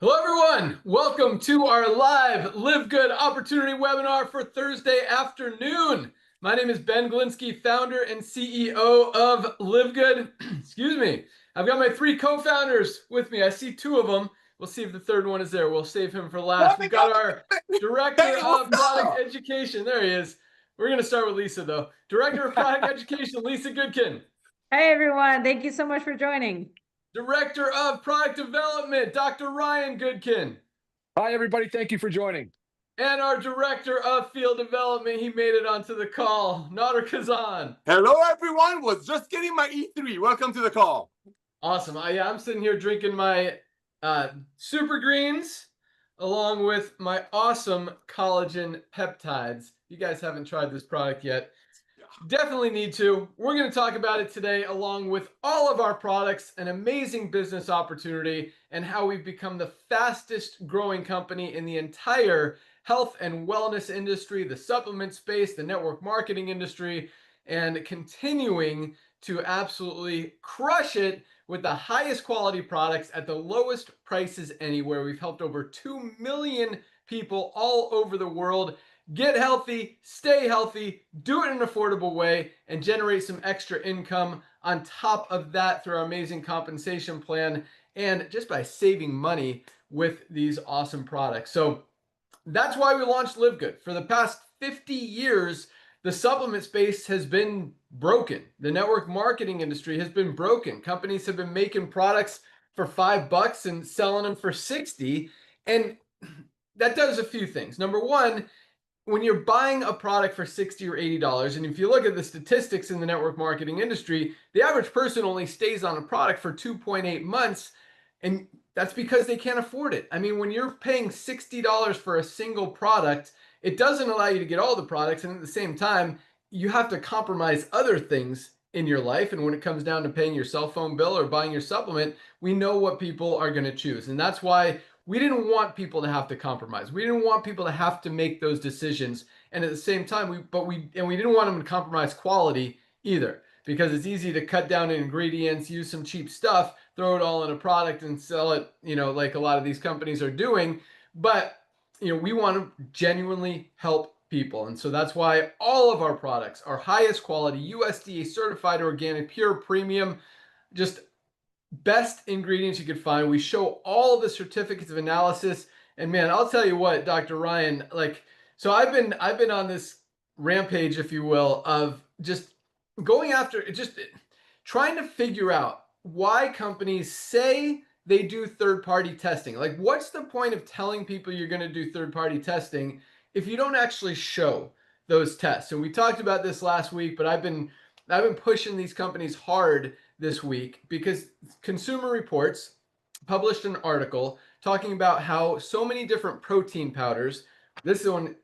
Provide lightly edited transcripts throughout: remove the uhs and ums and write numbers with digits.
Hello, everyone. Welcome to our live Live Good opportunity webinar for Thursday afternoon. My name is Ben Glinsky, founder and CEO of Live Good. Excuse me. I've got my three co-founders with me. I see two of them. We'll see if the third one is there. We'll save him for last. We've got our director of product education. There he is. We're going to start with Lisa, though. Director of product education, Lisa Goodkin. Hey, everyone. Thank you so much for joining. Director of Product Development, Dr. Ryan Goodkin. Hi, everybody. Thank you for joining. And our Director of Field Development, he made it onto the call, Nader Kazan. Hello, everyone. Was just getting my E3. Welcome to the call. Awesome. I'm sitting here drinking my Super Greens along with my awesome collagen peptides. You guys haven't tried this product yet. Definitely need to. We're going to talk about it today along with all of our products, an amazing business opportunity, and how we've become the fastest growing company in the entire health and wellness industry, the supplement space, the network marketing industry, and continuing to absolutely crush it with the highest quality products at the lowest prices anywhere. We've helped over 2 million people all over the world get healthy, stay healthy, do it in an affordable way, and generate some extra income on top of that through our amazing compensation plan and just by saving money with these awesome products. So that's why we launched Live Good. For the past 50 years, the supplement space has been broken. The network marketing industry has been broken. Companies have been making products for $5 and selling them for 60. And that does a few things. Number one, when you're buying a product for $60 or $80, and if you look at the statistics in the network marketing industry, the average person only stays on a product for 2.8 months, and that's because they can't afford it. I mean, when you're paying $60 for a single product, it doesn't allow you to get all the products, and at the same time, you have to compromise other things in your life. And when it comes down to paying your cell phone bill or buying your supplement, we know what people are going to choose. And that's why we didn't want people to have to compromise. We didn't want people to have to make those decisions. And at the same time, we didn't want them to compromise quality either, because it's easy to cut down in ingredients, use some cheap stuff, throw it all in a product and sell it, like a lot of these companies are doing. But, we want to genuinely help people. And so that's why all of our products are highest quality, USDA certified, organic, pure, premium, just best ingredients you could find. We show all of the certificates of analysis. And man, I'll tell you what, Dr. Ryan, so I've been on this rampage, if you will, of just going after, just trying to figure out why companies say they do third-party testing. Like, what's the point of telling people you're going to do third-party testing if you don't actually show those tests? And we talked about this last week, but I've been pushing these companies hard this week because Consumer Reports published an article talking about how so many different protein powders, this one,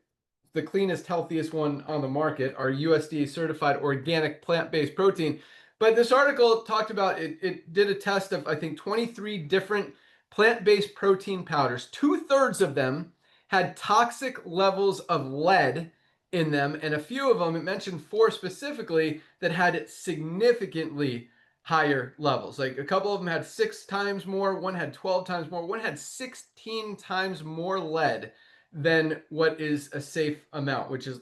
the cleanest, healthiest one on the market, are USDA certified organic plant-based protein. But this article talked about it did a test of, I think, 23 different plant-based protein powders. 2/3 of them had toxic levels of lead in them, and a few of them, it mentioned 4 specifically, that had significantly higher levels. Like a couple of them had 6 times more, one had 12 times more, one had 16 times more lead than what is a safe amount, which is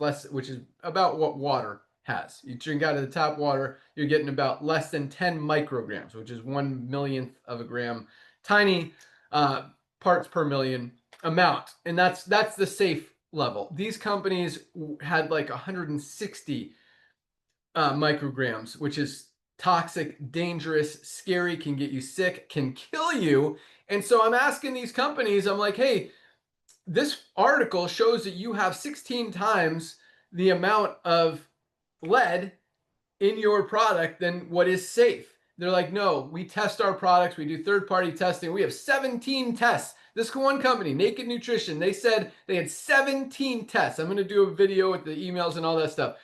about what water has. You drink out of the tap water, you're getting about less than 10 micrograms, which is 1/1,000,000th of a gram, tiny parts per million amount. And that's the safe level. These companies had like 160 micrograms, which is toxic, dangerous, scary, can get you sick, can kill you. And so I'm asking these companies, I'm like, hey, this article shows that you have 16 times the amount of lead in your product than what is safe. They're like, no, we test our products. We do third-party testing. We have 17 tests. This one company, Naked Nutrition, they said they had 17 tests. I'm going to do a video with the emails and all that stuff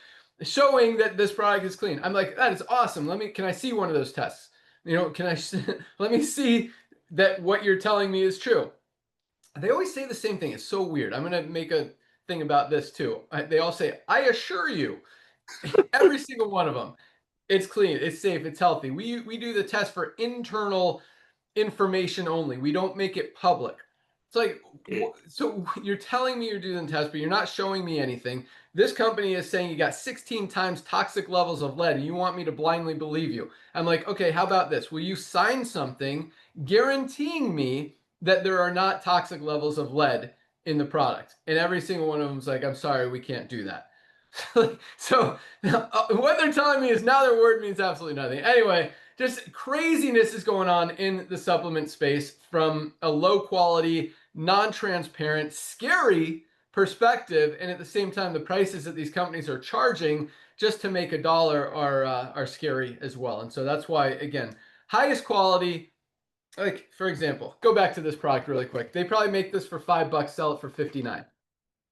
showing that this product is clean. I'm like, that is awesome. Can I see one of those tests? Let me see that what you're telling me is true. They always say the same thing. It's so weird. I'm going to make a thing about this too. They all say, I assure you, every single one of them, it's clean, it's safe, it's healthy. We do the test for internal information only. We don't make it public. It's like, so you're telling me you're doing tests, but you're not showing me anything. This company is saying you got 16 times toxic levels of lead, and you want me to blindly believe you. I'm like, okay, how about this? Will you sign something guaranteeing me that there are not toxic levels of lead in the product? And every single one of them is like, I'm sorry, we can't do that. So what they're telling me is now their word means absolutely nothing. Anyway, just craziness is going on in the supplement space from a low quality, non-transparent, scary perspective, and at the same time, the prices that these companies are charging just to make a dollar are scary as well. And so that's why, again, highest quality. Like for example, go back to this product really quick. They probably make this for $5, sell it for 59,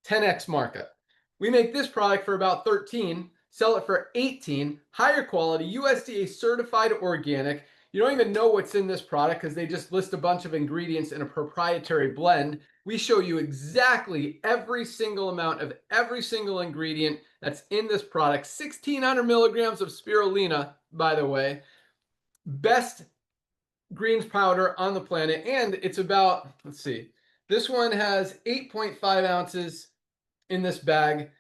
10x markup. We make this product for about 13, sell it for 18, higher quality, USDA certified organic. You don't even know what's in this product because they just list a bunch of ingredients in a proprietary blend. We show you exactly every single amount of every single ingredient that's in this product. 1,600 milligrams of spirulina, by the way. Best greens powder on the planet. And it's about, let's see, this one has 8.5 ounces in this bag.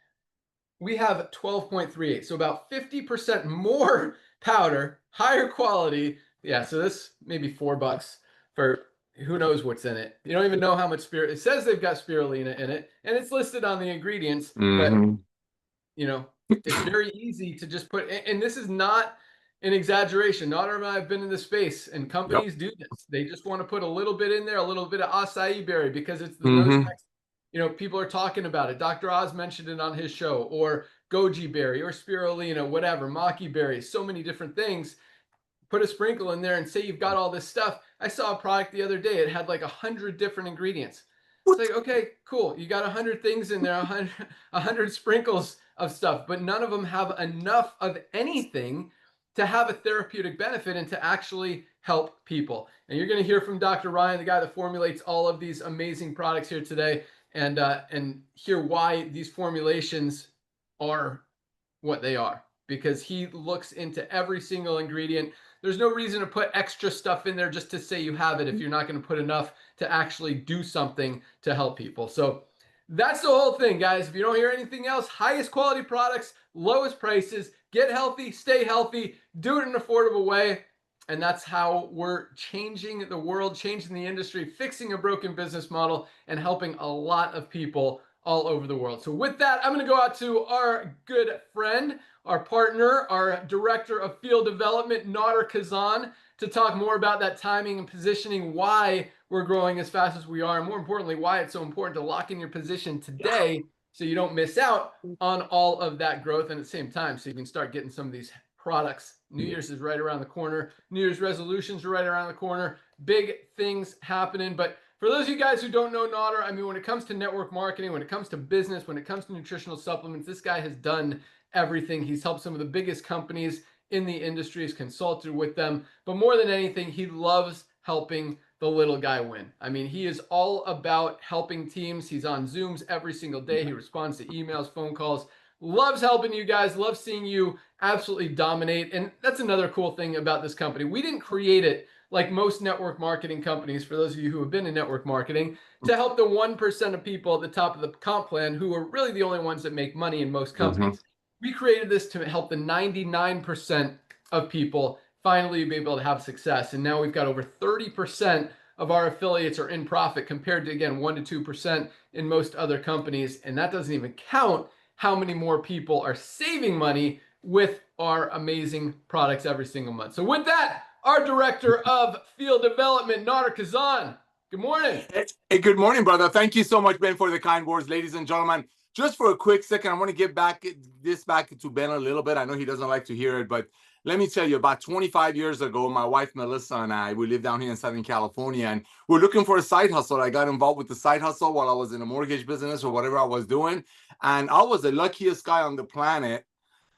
We have 12.38, so about 50% more powder, higher quality. Yeah, so this maybe $4 for who knows what's in it. You don't even know how much spirit. It says they've got spirulina in it, and it's listed on the ingredients. But you know, it's very easy to just put. And this is not an exaggeration. Not everyone I've been in this space, and companies do this. They just want to put a little bit in there, a little bit of acai berry because it's the most. People are talking about it. Dr. Oz mentioned it on his show, or goji berry, or spirulina, whatever, maki berry, so many different things. Put a sprinkle in there and say you've got all this stuff. I saw a product the other day. It had like 100 different ingredients. It's like, okay, cool. You got 100 things in there, 100 sprinkles of stuff, but none of them have enough of anything to have a therapeutic benefit and to actually help people. And you're going to hear from Dr. Ryan, the guy that formulates all of these amazing products here today, and hear why these formulations are what they are, because he looks into every single ingredient. There's no reason to put extra stuff in there just to say you have it if you're not going to put enough to actually do something to help people. So that's the whole thing, guys. If you don't hear anything else, highest quality products, lowest prices, get healthy, stay healthy, do it in an affordable way. And that's how we're changing the world, changing the industry, fixing a broken business model, and helping a lot of people all over the world. So with that, I'm going to go out to our good friend, our partner, our director of field development, Nader Kazan, to talk more about that timing and positioning, why we're growing as fast as we are, and more importantly, why it's so important to lock in your position today so you don't miss out on all of that growth, and at the same time, so you can start getting some of these products. New Year's is right around the corner. New Year's resolutions are right around the corner. Big things happening. But for those of you guys who don't know Nader, I mean, when it comes to network marketing, when it comes to business, when it comes to nutritional supplements, this guy has done everything. He's helped some of the biggest companies in the industry, has consulted with them. But more than anything, he loves helping the little guy win. I mean, he is all about helping teams. He's on Zooms every single day. He responds to emails, phone calls, loves helping you guys, loves seeing you absolutely dominate. And that's another cool thing about this company. We didn't create it like most network marketing companies, for those of you who have been in network marketing, to help the 1% of people at the top of the comp plan who are really the only ones that make money in most companies. We created this to help the 99% of people finally be able to have success. And now we've got over 30% of our affiliates are in profit compared to, again, 1 to 2% in most other companies. And that doesn't even count how many more people are saving money with our amazing products every single month. So with that, our director of field development, Nader Kazan. Good morning. Hey, good morning, brother. Thank you so much, Ben, for the kind words, ladies and gentlemen. Just for a quick second, I want to give back to Ben a little bit. I know he doesn't like to hear it, but let me tell you, about 25 years ago, my wife, Melissa, and I, we lived down here in Southern California, and we're looking for a side hustle. I got involved with the side hustle while I was in a mortgage business or whatever I was doing. And I was the luckiest guy on the planet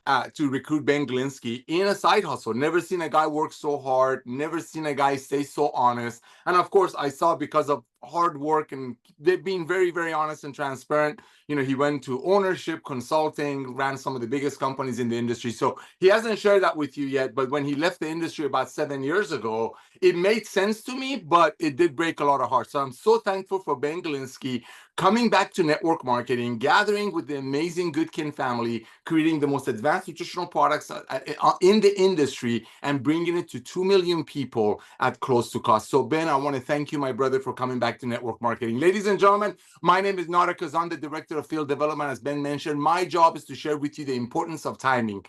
to recruit Ben Glinsky in a side hustle. Never seen a guy work so hard, never seen a guy stay so honest. And of course, I saw, because of hard work, and they've been very, very honest and transparent. You know, he went to ownership, consulting, ran some of the biggest companies in the industry. So he hasn't shared that with you yet. But when he left the industry about 7 years ago, it made sense to me, but it did break a lot of hearts. So I'm so thankful for Ben Galinsky coming back to network marketing, gathering with the amazing Goodkin family, creating the most advanced nutritional products in the industry, and bringing it to 2 million people at close to cost. So Ben, I want to thank you, my brother, for coming back to network marketing. Ladies and gentlemen, my name is Nader Kazan, the Director of Field Development. As Ben mentioned, my job is to share with you the importance of timing.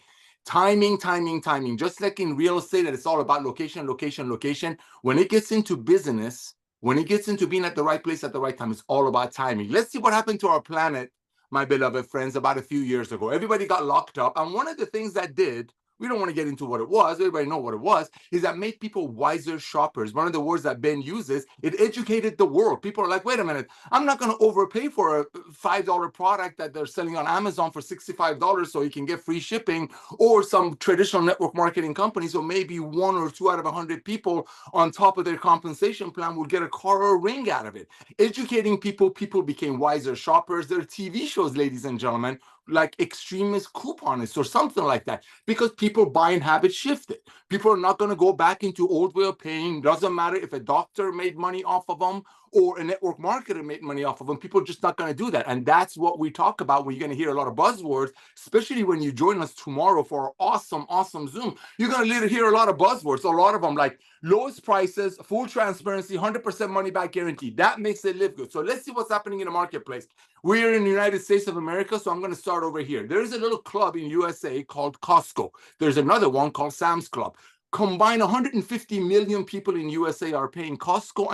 Timing, timing, timing. Just like in real estate, that it's all about location, location, location. When it gets into business, when it gets into being at the right place at the right time, it's all about timing. Let's see what happened to our planet, my beloved friends, about a few years ago. Everybody got locked up. And one of the things that did, we don't want to get into what it was, everybody know what it was, is that made people wiser shoppers. One of the words that Ben uses, it educated the world. People are like, wait a minute, I'm not going to overpay for a $5 product that they're selling on Amazon for $65 so you can get free shipping, or some traditional network marketing company. So maybe 1 or 2 out of 100 people on top of their compensation plan will get a car or a ring out of it. Educating people, people became wiser shoppers. There are TV shows, ladies and gentlemen, like Extremist Couponists or something like that, because people buying habits shifted. People are not going to go back into old way of paying. Doesn't matter if a doctor made money off of them or a network marketer made money off of them. People are just not going to do that. And that's what we talk about when you're going to hear a lot of buzzwords, especially when you join us tomorrow for our awesome, awesome Zoom. You're going to hear a lot of buzzwords, a lot of them like lowest prices, full transparency, 100% money back guarantee. That makes it live good. So let's see what's happening in the marketplace. We're in the United States of America, so I'm going to start over here. There's a little club in USA called Costco. There's another one called Sam's Club. Combined, 150 million people in USA are paying Costco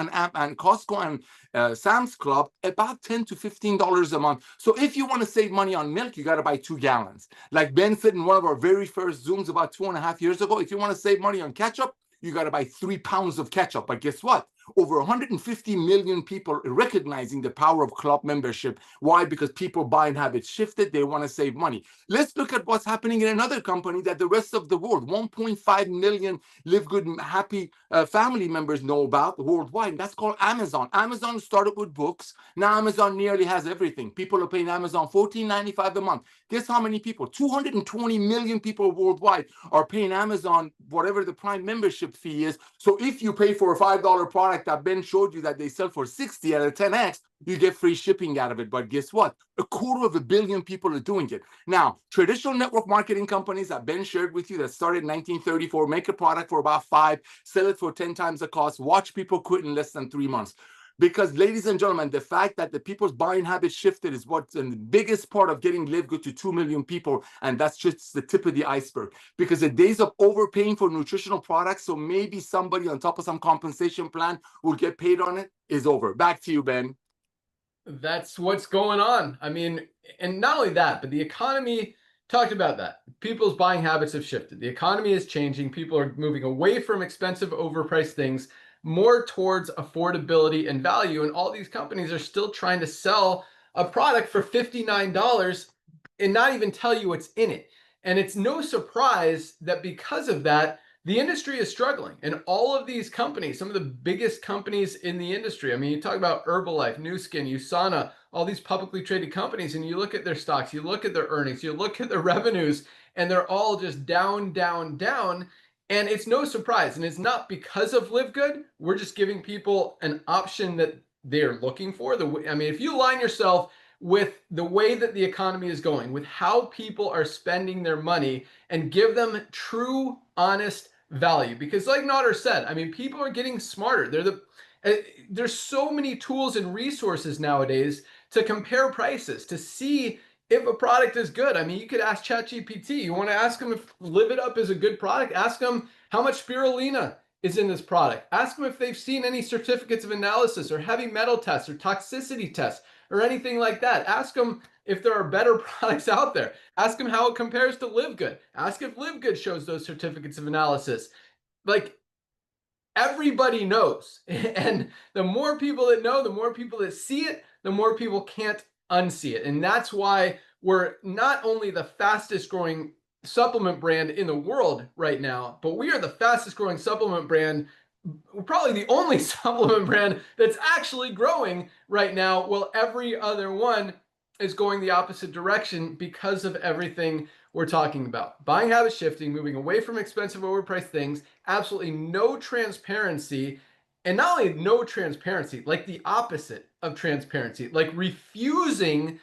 and Sam's Club about $10 to $15 a month. So if you want to save money on milk, you got to buy 2 gallons. Like Ben said in one of our very first Zooms about 2.5 years ago, if you want to save money on ketchup, you got to buy 3 pounds of ketchup. But guess what? Over 150 million people recognizing the power of club membership. Why? Because people buying habits shifted. They want to save money. Let's look at what's happening in another company that the rest of the world, 1.5 million Live Good Happy family members know about worldwide. That's called Amazon. Amazon started with books. Now Amazon nearly has everything. People are paying Amazon $14.95 a month. Guess how many people? 220 million people worldwide are paying Amazon whatever the Prime membership fee is. So if you pay for a $5 product that Ben showed you that they sell for 60 at a 10x, you get free shipping out of it. But guess what? 250 million people are doing it. Now, traditional network marketing companies that Ben shared with you that started in 1934, make a product for about 5, sell it for 10 times the cost, watch people quit in less than 3 months. Because, ladies and gentlemen, the fact that the people's buying habits shifted is what's the biggest part of getting Live Good to 2 million people. And that's just the tip of the iceberg. Because the days of overpaying for nutritional products, so maybe somebody on top of some compensation plan will get paid on it, is over. Back to you, Ben. That's what's going on. I mean, and not only that, but the economy, talked about that. People's buying habits have shifted. The economy is changing. People are moving away from expensive, overpriced things, more towards affordability and value. And all these companies are still trying to sell a product for $59 and not even tell you what's in it. And it's no surprise that because of that, the industry is struggling. And all of these companies, some of the biggest companies in the industry, I mean, you talk about Herbalife, Nu Skin, USANA, all these publicly traded companies, and you look at their stocks, you look at their earnings, you look at their revenues, and they're all just down, down, down. And it's no surprise. And it's not because of Live Good. We're just giving people an option that they're looking for. I mean, if you align yourself with the way that the economy is going, with how people are spending their money, and give them true, honest value. Because like Nader said, I mean, people are getting smarter. There's so many tools and resources nowadays to compare prices, to see if a product is good. I mean, you could ask ChatGPT. You want to ask them if Live It Up is a good product? Ask them how much spirulina is in this product. Ask them if they've seen any certificates of analysis or heavy metal tests or toxicity tests or anything like that. Ask them if there are better products out there. Ask them how it compares to Live Good. Ask if Live Good shows those certificates of analysis. Like, everybody knows. And the more people that know, the more people that see it, the more people can't unsee it. And that's why we're not only the fastest growing supplement brand in the world right now, but we are the fastest growing supplement brand probably the only supplement brand that's actually growing right now, while every other one is going the opposite direction because of everything we're talking about. Buying habit shifting, moving away from expensive, overpriced things, absolutely no transparency. And not only no transparency, like the opposite of transparency, like refusing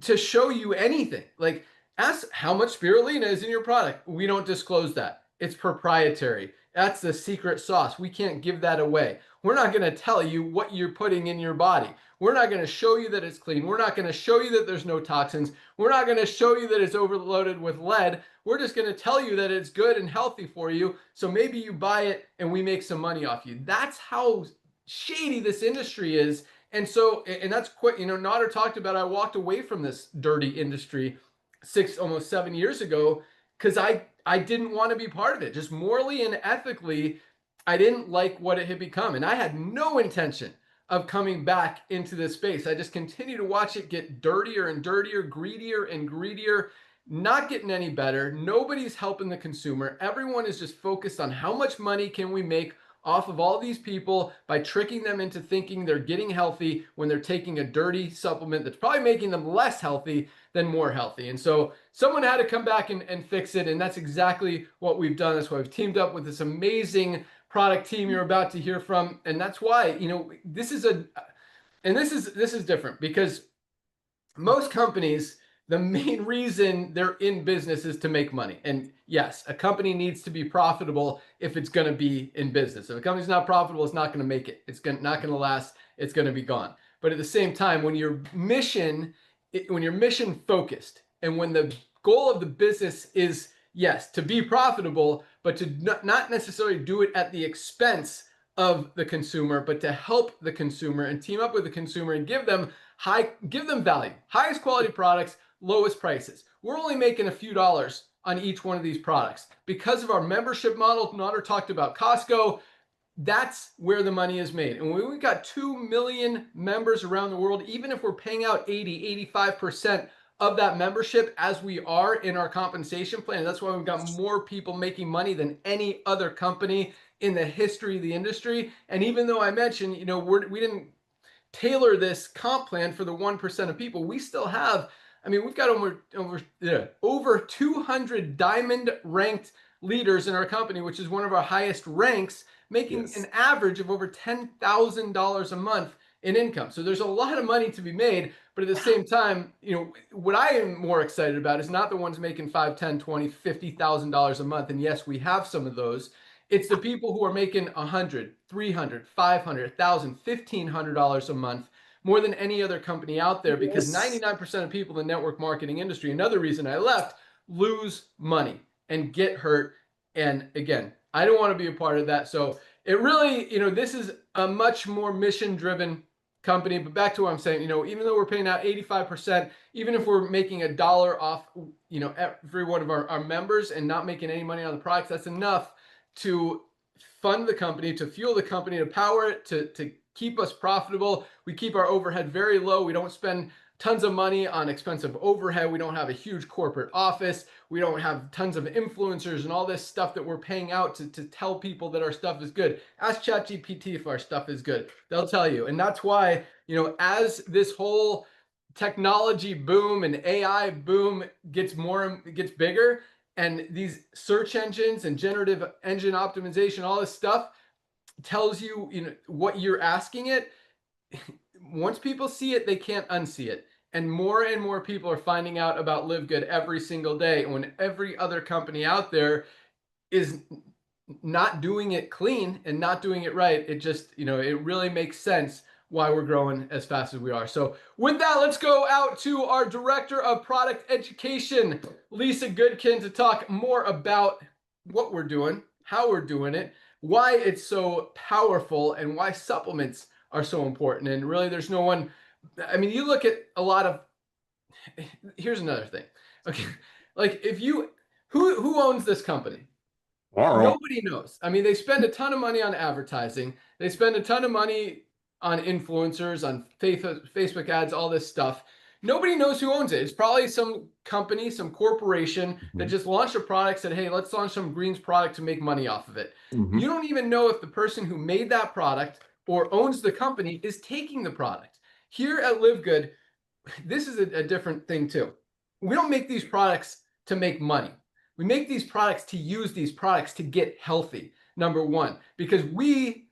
to show you anything. Like, ask how much spirulina is in your product. We don't disclose that. It's proprietary. That's the secret sauce. We can't give that away. We're not going to tell you what you're putting in your body. We're not going to show you that it's clean. We're not going to show you that there's no toxins. We're not going to show you that it's overloaded with lead. We're just going to tell you that it's good and healthy for you. So maybe you buy it and we make some money off you. That's how shady this industry is. And so, and that's quick, Nader talked about, I walked away from this dirty industry almost 7 years ago, because I didn't want to be part of it. Just morally and ethically, I didn't like what it had become. And I had no intention of coming back into this space. I just continue to watch it get dirtier and dirtier, greedier and greedier, not getting any better. Nobody's helping the consumer. Everyone is just focused on how much money can we make off of all these people by tricking them into thinking they're getting healthy when they're taking a dirty supplement that's probably making them less healthy than more healthy. And so someone had to come back and fix it. And that's exactly what we've done. That's why we've teamed up with this amazing product team you're about to hear from. And that's why, this is different, because most companies, the main reason they're in business is to make money. And yes, a company needs to be profitable if it's going to be in business. If a company's not profitable, it's not going to make it. It's not going to last. It's going to be gone. But at the same time, when you're mission focused, and when the goal of the business is, yes, to be profitable, but to not necessarily do it at the expense of the consumer, but to help the consumer and team up with the consumer and give them value, highest quality products, lowest prices. We're only making a few dollars on each one of these products because of our membership model. Nader talked about Costco. That's where the money is made. And when we've got 2 million members around the world, even if we're paying out 85% of that membership, as we are in our compensation plan, that's why we've got more people making money than any other company in the history of the industry. And even though I mentioned, we didn't tailor this comp plan for the 1% of people, we still have, we've got over 200 diamond ranked leaders in our company, which is one of our highest ranks, making an average of over $10,000 a month in income. So there's a lot of money to be made, but at the same time, what I am more excited about is not the ones making $5, $10, $20, $50,000 a month. And yes, we have some of those. It's the people who are making $100, $300, $500, $1,000, $1,500 a month, more than any other company out there, because 99% of people in the network marketing industry, another reason I left, lose money and get hurt. And again, I don't want to be a part of that. So it really, this is a much more mission-driven company. But back to what I'm saying, even though we're paying out 85%, even if we're making $1 off, every one of our members and not making any money on the products, that's enough to fund the company, to fuel the company, to power it, to keep us profitable. We keep our overhead very low. We don't spend tons of money on expensive overhead. We don't have a huge corporate office. We don't have tons of influencers and all this stuff that we're paying out to tell people that our stuff is good. Ask ChatGPT if our stuff is good. They'll tell you. And that's why, as this whole technology boom and AI boom gets bigger, and these search engines and generative engine optimization, all this stuff tells you, what you're asking it. Once people see it, they can't unsee it. And more people are finding out about LiveGood every single day. And when every other company out there is not doing it clean and not doing it right, it just, it really makes sense why we're growing as fast as we are. So with that, let's go out to our Director of Product Education, Lisa Goodkin, to talk more about what we're doing, how we're doing it, why it's so powerful, and why supplements are so important. And really, there's no one, you look at a lot of, here's another thing. Okay. Like who owns this company? Nobody knows. They spend a ton of money on advertising. They spend a ton of money on influencers, on Facebook ads, all this stuff. nobody knows who owns it. It's probably some company, some corporation that just launched a product, said, hey, let's launch some greens product to make money off of it. You don't even know if the person who made that product or owns the company is taking the product. Here at LiveGood, this is a different thing too. We don't make these products to make money. We make these products to use these products to get healthy, number one, because we,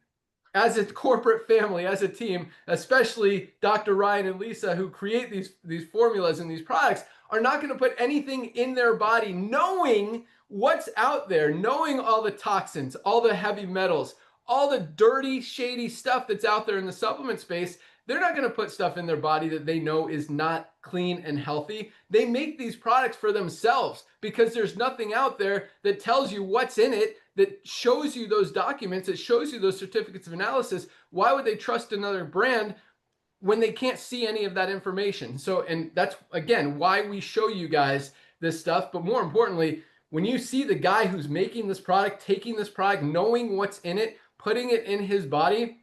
as a corporate family, as a team, especially Dr. Ryan and Lisa, who create these formulas and these products, are not going to put anything in their body knowing what's out there, knowing all the toxins, all the heavy metals, all the dirty, shady stuff that's out there in the supplement space. They're not going to put stuff in their body that they know is not clean and healthy. They make these products for themselves because there's nothing out there that tells you what's in it, that shows you those documents, that shows you those certificates of analysis. Why would they trust another brand when they can't see any of that information? So, and that's, again, why we show you guys this stuff. But more importantly, when you see the guy who's making this product, taking this product, knowing what's in it, putting it in his body,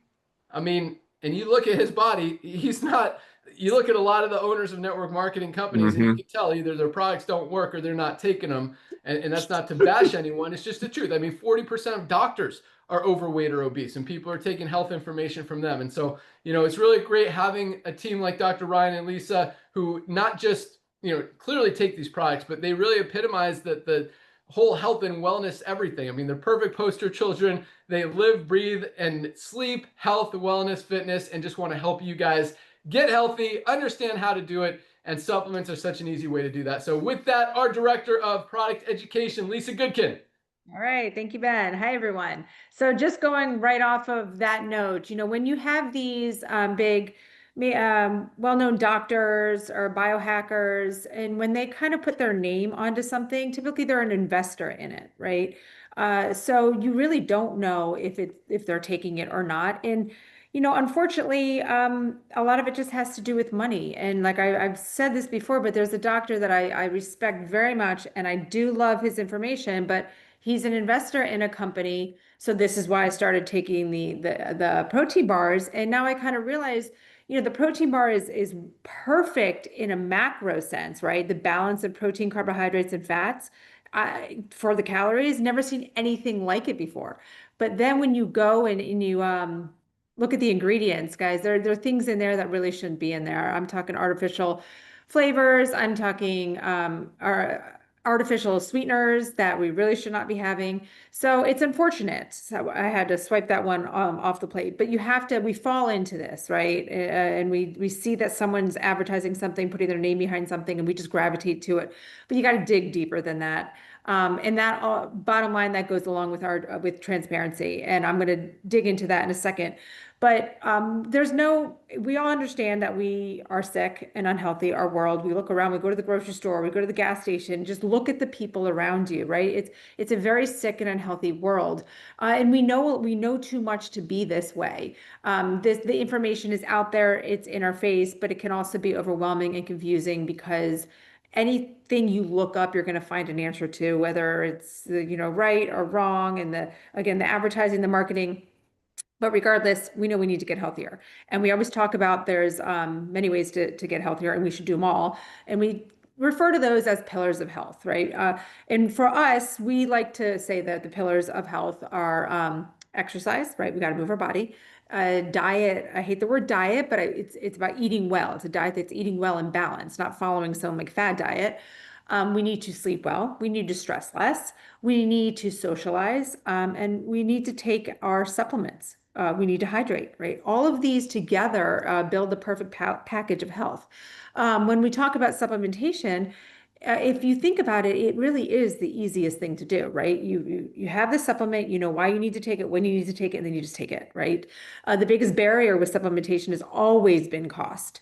I mean, and you look at his body, he's not, you look at a lot of the owners of network marketing companies and you can tell either their products don't work or they're not taking them. And that's not to bash anyone. It's just the truth. I mean, 40% of doctors are overweight or obese and people are taking health information from them. And so, you know, it's really great having a team like Dr. Ryan and Lisa who not just, you know, clearly take these products, but they really epitomize the whole health and wellness, everything. I mean, they're perfect poster children. They live, breathe, and sleep health, wellness, fitness, and just want to help you guys get healthy, understand how to do it, and supplements are such an easy way to do that. So with that, our Director of Product Education, Lisa Goodkin. All right. Thank you, Ben. Hi, everyone. So just going right off of that note, you know, when you have these big well-known doctors or biohackers, and when they kind of put their name onto something, typically they're an investor in it, right? So you really don't know if they're taking it or not. And you know, unfortunately, a lot of it just has to do with money. And like I've said this before, but there's a doctor that I respect very much, and I do love his information, but he's an investor in a company. So this is why I started taking the protein bars, and now I kind of realize, you know, the protein bar is perfect in a macro sense, right? The balance of protein, carbohydrates, and fats for the calories. Never seen anything like it before. But then when you go and you look at the ingredients, guys, there are things in there that really shouldn't be in there. I'm talking artificial flavors. I'm talking artificial sweeteners that we really should not be having. So it's unfortunate. So I had to swipe that one off the plate. But you have to, we fall into this, right? And we see that someone's advertising something, putting their name behind something, and we just gravitate to it. But you got to dig deeper than that. And that bottom line, that goes along with our with transparency. And I'm going to dig into that in a second. But we all understand that we are sick and unhealthy, our world. We look around, we go to the grocery store, we go to the gas station, just look at the people around you, right? It's a very sick and unhealthy world. And we know too much to be this way. The information is out there, it's in our face, but it can also be overwhelming and confusing because anything you look up, you're going to find an answer to, whether it's, you know, right or wrong. And the advertising, the marketing. But regardless, we know we need to get healthier. And we always talk about there's many ways to get healthier, and we should do them all. And we refer to those as pillars of health, right? And for us, we like to say that the pillars of health are exercise, right? We got to move our body. Diet, I hate the word diet, but it's about eating well. It's a diet that's eating well and balanced, not following some like fad diet. We need to sleep well. We need to stress less. We need to socialize, and we need to take our supplements. We need to hydrate, right? All of these together build the perfect package of health. When we talk about supplementation, if you think about it, it really is the easiest thing to do, right? You have the supplement, you know why you need to take it, when you need to take it, and then you just take it, right? The biggest barrier with supplementation has always been cost.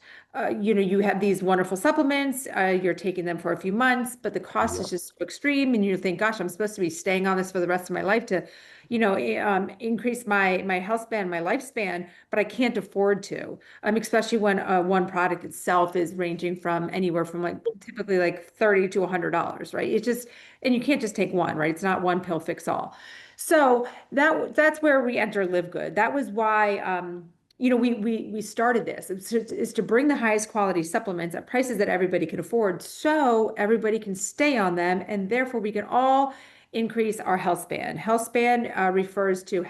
You know, you have these wonderful supplements, you're taking them for a few months, but the cost is just so extreme, and you think, gosh, I'm supposed to be staying on this for the rest of my life to, you know, increase my health span, my lifespan, but I can't afford to, especially when one product itself is ranging from anywhere from like typically like $30 to $100, right? It just, and you can't just take one, right? It's not one pill fix all. So that's where we enter LiveGood. That was why we started this. It's to bring the highest quality supplements at prices that everybody can afford, so everybody can stay on them, and therefore we can all increase our health span. Health span refers to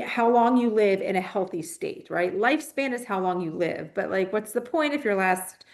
how long you live in a healthy state, right? Lifespan is how long you live, but like, what's the point if your last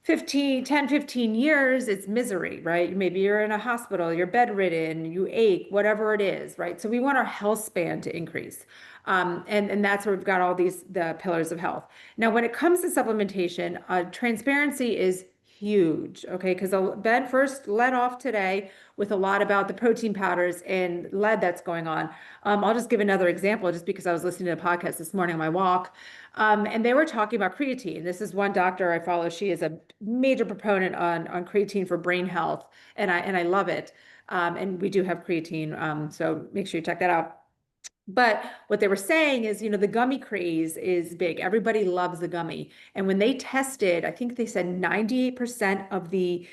15 years, it's misery, right? Maybe you're in a hospital, you're bedridden, you ache, whatever it is, right? So we want our health span to increase. And that's where we've got all the pillars of health. Now, when it comes to supplementation, transparency is huge, okay? Because Ben first led off today with a lot about the protein powders and lead that's going on. I'll just give another example just because I was listening to a podcast this morning on my walk. And they were talking about creatine. This is one doctor I follow. She is a major proponent on creatine for brain health, and I love it. And we do have creatine, so make sure you check that out. But what they were saying is, the gummy craze is big. Everybody loves the gummy. And when they tested, I think they said 98% of the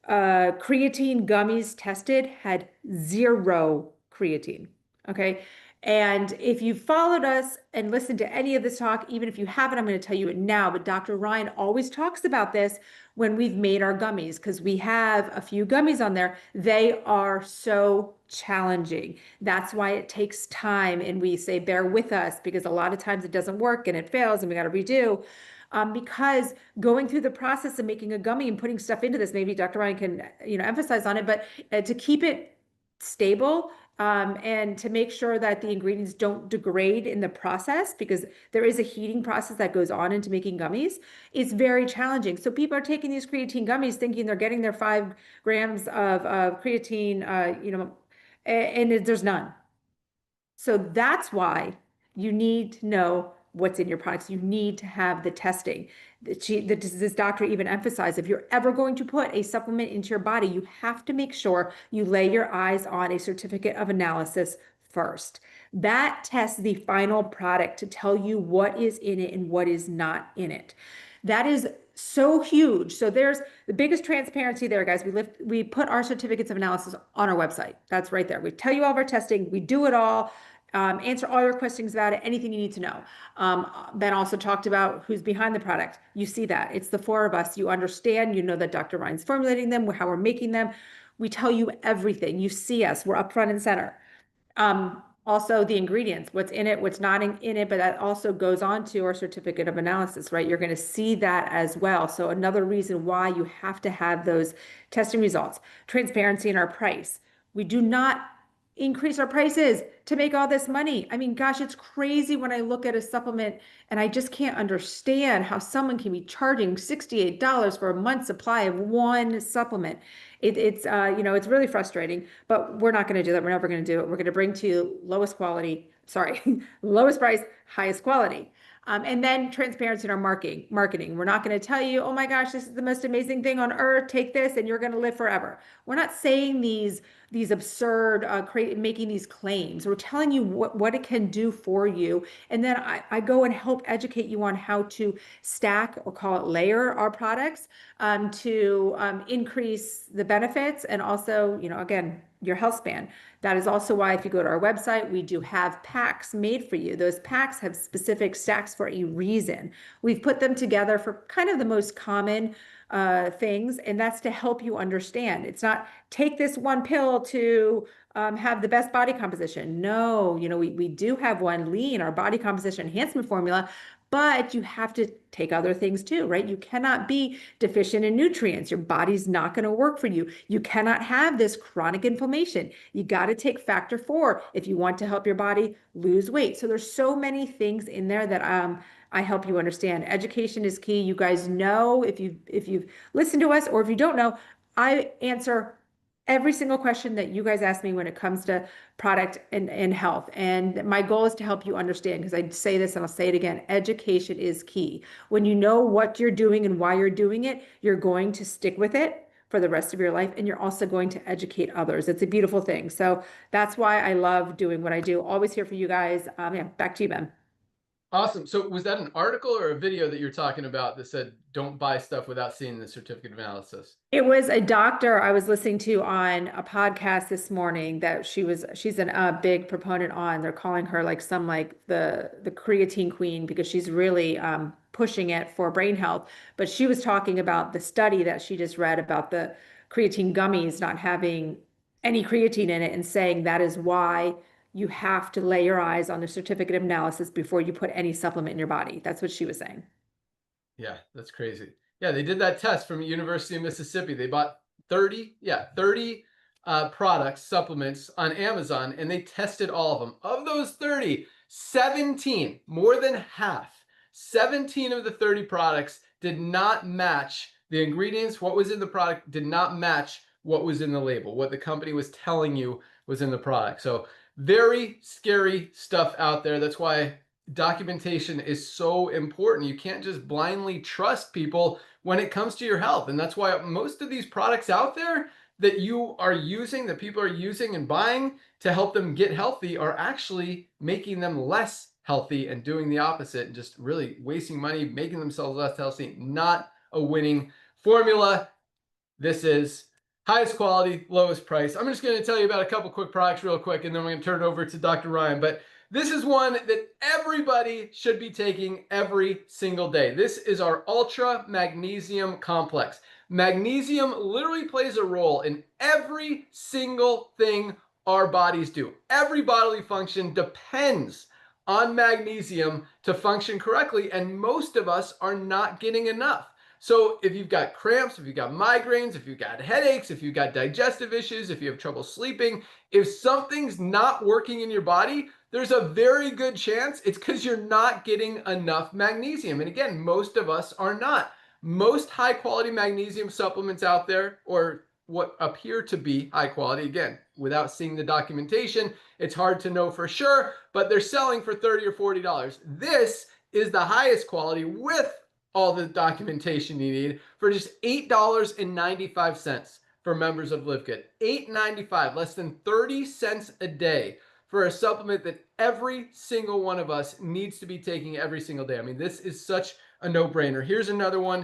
creatine gummies tested had 0 creatine. Okay. And if you followed us and listened to any of this talk, even if you haven't, I'm going to tell you it now. But Dr. Ryan always talks about this when we've made our gummies, because we have a few gummies on there. They are so challenging. That's why it takes time. And we say, bear with us, because a lot of times it doesn't work and it fails and we got to redo. Because going through the process of making a gummy and putting stuff into this, maybe Dr. Ryan can, emphasize on it, but to keep it stable, and to make sure that the ingredients don't degrade in the process, because there is a heating process that goes on into making gummies, it's very challenging. So people are taking these creatine gummies thinking they're getting their 5 grams of creatine, and there's none. So that's why you need to know what's in your products. You need to have the testing. This doctor even emphasized, if you're ever going to put a supplement into your body, you have to make sure you lay your eyes on a certificate of analysis first. That tests the final product to tell you what is in it and what is not in it. That is so huge. So there's the biggest transparency there, guys. We put our certificates of analysis on our website. That's right there. We tell you all of our testing. We do it all. Answer all your questions about it, anything you need to know. Ben also talked about who's behind the product. You see that. It's the 4 of us. You understand, you know that Dr. Ryan's formulating them, how we're making them. We tell you everything. You see us. We're up front and center. Also the ingredients, what's in it, what's not in it, but that also goes on to our certificate of analysis, right? You're going to see that as well. So another reason why you have to have those testing results. Transparency in our price. We do not increase our prices to make all this money. I mean, gosh, it's crazy when I look at a supplement and I just can't understand how someone can be charging $68 for a month's supply of one supplement. It's really frustrating, but we're not going to do that. We're never going to do it. We're going to bring to you lowest price, highest quality. And then transparency in our marketing. We're not going to tell you, oh my gosh, this is the most amazing thing on earth. Take this and you're going to live forever. We're not saying these absurd, making these claims. We're telling you what it can do for you. And then I go and help educate you on how to stack, or call it layer, our products to increase the benefits, and also, again, your health span. That is also why, if you go to our website, we do have packs made for you. Those packs have specific stacks for a reason. We've put them together for kind of the most common things, and that's to help you understand. It's not take this one pill to have the best body composition. No, we do have one, lean, our body composition enhancement formula, but you have to take other things too, right? You cannot be deficient in nutrients. Your body's not going to work for you. You cannot have this chronic inflammation. You got to take factor 4 if you want to help your body lose weight. So there's so many things in there that I help you understand. Education is key. You guys know, if you've listened to us, or if you don't know, I answer every single question that you guys ask me when it comes to product and health. And my goal is to help you understand, because I say this and I'll say it again, education is key. When you know what you're doing and why you're doing it, you're going to stick with it for the rest of your life, and you're also going to educate others. It's a beautiful thing. So that's why I love doing what I do. Always here for you guys. Yeah, back to you, Ben. Awesome. So was that an article or a video that you're talking about that said don't buy stuff without seeing the certificate of analysis? It was a doctor I was listening to on a podcast this morning that she's a big proponent on. They're calling her like the creatine queen because she's really pushing it for brain health. But she was talking about the study that she just read about the creatine gummies not having any creatine in it and saying that is why you have to lay your eyes on the certificate of analysis before you put any supplement in your body. That's what she was saying. Yeah, that's crazy. Yeah, they did that test from University of Mississippi. They bought 30 products, supplements on Amazon, and they tested all of them. Of those 30, 17, more than half, 17 of the 30 products did not match the ingredients. What was in the product did not match what was in the label, what the company was telling you was in the product. So very scary stuff out there. That's why documentation is so important. You can't just blindly trust people when it comes to your health. And that's why most of these products out there that you are using, that people are using and buying to help them get healthy, are actually making them less healthy and doing the opposite and just really wasting money, making themselves less healthy. Not a winning formula. This is highest quality, lowest price. I'm just going to tell you about a couple quick products real quick, and then we're going to turn it over to Dr. Ryan. But this is one that everybody should be taking every single day. This is our Ultra Magnesium Complex. Magnesium literally plays a role in every single thing our bodies do. Every bodily function depends on magnesium to function correctly, and most of us are not getting enough. So if you've got cramps, if you've got migraines, if you've got headaches, if you've got digestive issues, if you have trouble sleeping, if something's not working in your body, there's a very good chance it's because you're not getting enough magnesium. And again, most of us are not. Most high quality magnesium supplements out there, or what appear to be high quality, again, without seeing the documentation, it's hard to know for sure, but they're selling for $30 or $40. This is the highest quality with all the documentation you need for just $8.95 for members of LiveGood. $8.95, less than 30 cents a day for a supplement that every single one of us needs to be taking every single day. I mean, this is such a no-brainer. Here's another one,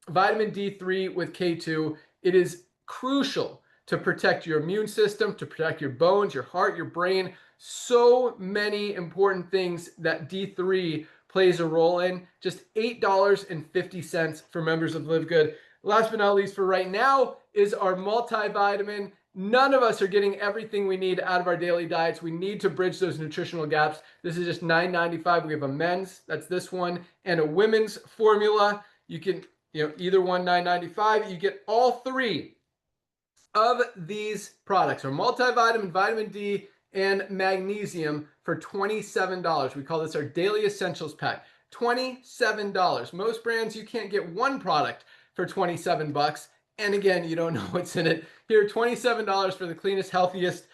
vitamin D3 with K2. It is crucial to protect your immune system, to protect your bones, your heart, your brain. So many important things that D3 plays a role in. Just $8.50 for members of LiveGood. Last but not least for right now is our multivitamin. None of us are getting everything we need out of our daily diets. We need to bridge those nutritional gaps. This is just $9.95. We have a men's, that's this one, and a women's formula. You can, either one $9.95. You get all three of these products, our multivitamin, vitamin D, and magnesium for $27. We call this our Daily Essentials Pack. $27. Most brands, you can't get one product for 27 bucks. And again, you don't know what's in it. Here, $27 for the cleanest, healthiest,